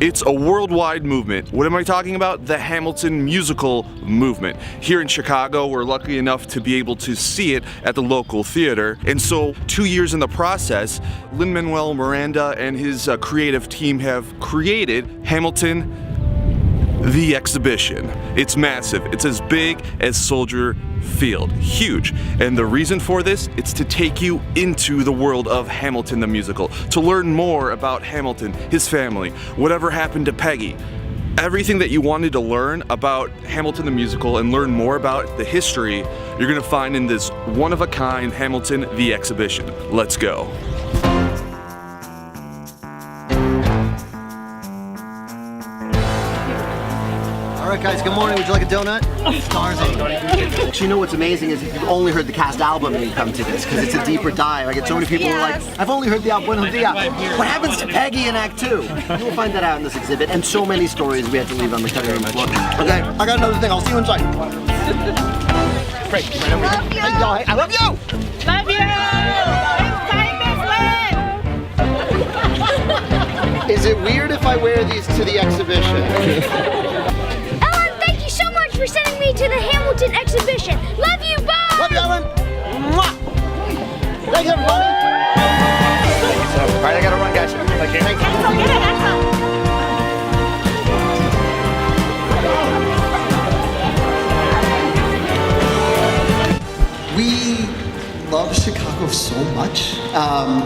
It's a worldwide movement. What am I talking about? The Hamilton musical movement. Here in Chicago, we're lucky enough to be able to see it at the local theater. And so 2 years in the process, Lin-Manuel Miranda and his creative team have created Hamilton the exhibition. It's massive. It's as big as Soldier Field. Huge. And the reason for this, it's to take you into the world of Hamilton the musical, to learn more about Hamilton, his family, whatever happened to Peggy. Everything that you wanted to learn about Hamilton the musical and learn more about the history, you're gonna find in this one-of-a-kind Hamilton the exhibition. Let's go. All right, guys, good morning. Would you like a donut? Stars. You know what's amazing is if you've only heard the cast album and you come to this, because it's a deeper dive. I get so many people who are like, I've only heard the album. What happens to Peggy in Act 2? You will find that out in this exhibit, and so many stories we had to leave on the cutting room floor. Okay, I got another thing. I'll see you inside. Great. Love you. I love you. Love you. Is it weird if I wear these to the exhibition? For sending me to the Hamilton exhibition. Love you, bye! Love you, Ellen! Mwah! Thanks, everybody! All right, I gotta run, guys. Thank you. We love Chicago so much.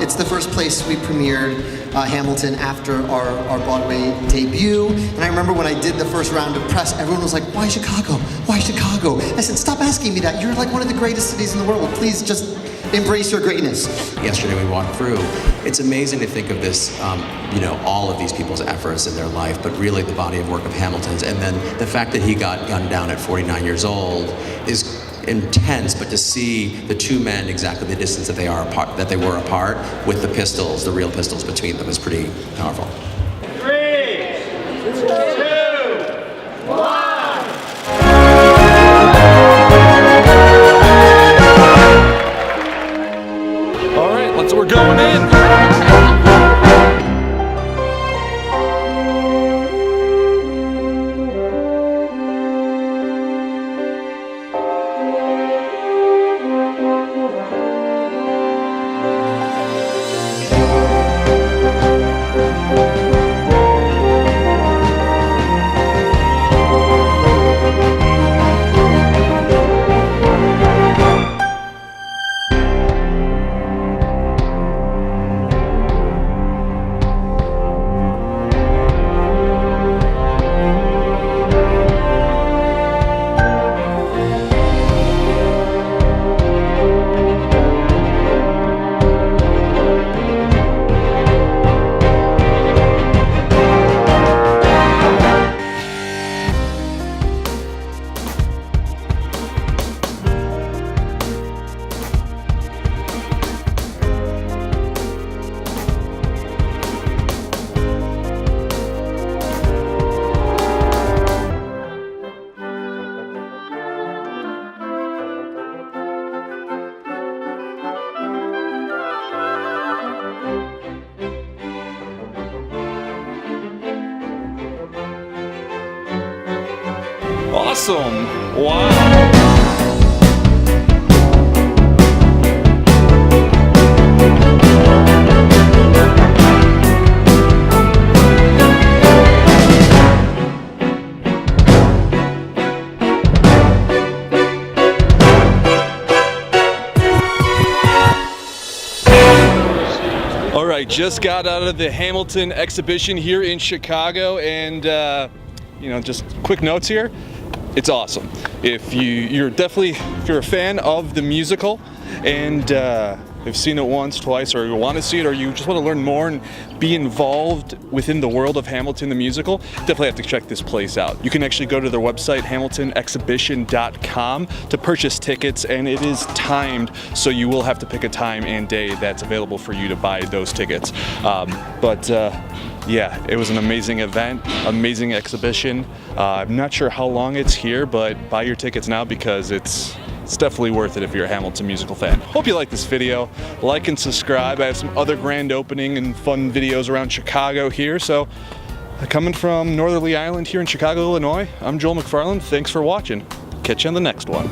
It's the first place we premiered Hamilton after our Broadway debut. And I remember when I did the first round of press, everyone was like, why Chicago? Why Chicago? I said, stop asking me that. You're like one of the greatest cities in the world. Please just embrace your greatness. Yesterday we walked through. It's amazing to think of this, you know, all of these people's efforts in their life, but really the body of work of Hamilton's. And then the fact that he got gunned down at 49 years old is intense, but to see the two men exactly the distance that they were apart with the pistols, the real pistols between them, is pretty powerful. 3, 2, 1. All right, we're going in. Awesome! Wow! All right, just got out of the Hamilton exhibition here in Chicago, and you know, just quick notes here. It's awesome. If you're a fan of the musical and have seen it once, twice, or you want to see it, or you just want to learn more and be involved within the world of Hamilton the musical, definitely have to check this place out. You can actually go to their website, hamiltonexhibition.com, to purchase tickets, and it is timed, so you will have to pick a time and day that's available for you to buy those tickets. Yeah, it was an amazing event, amazing exhibition. I'm not sure how long it's here, but buy your tickets now because it's definitely worth it if you're a Hamilton musical fan. Hope you like this video. Like and subscribe. I have some other grand opening and fun videos around Chicago here, so Coming from Northerly Island here in Chicago, Illinois, I'm Joel McFarland. Thanks for watching. Catch you on the next one.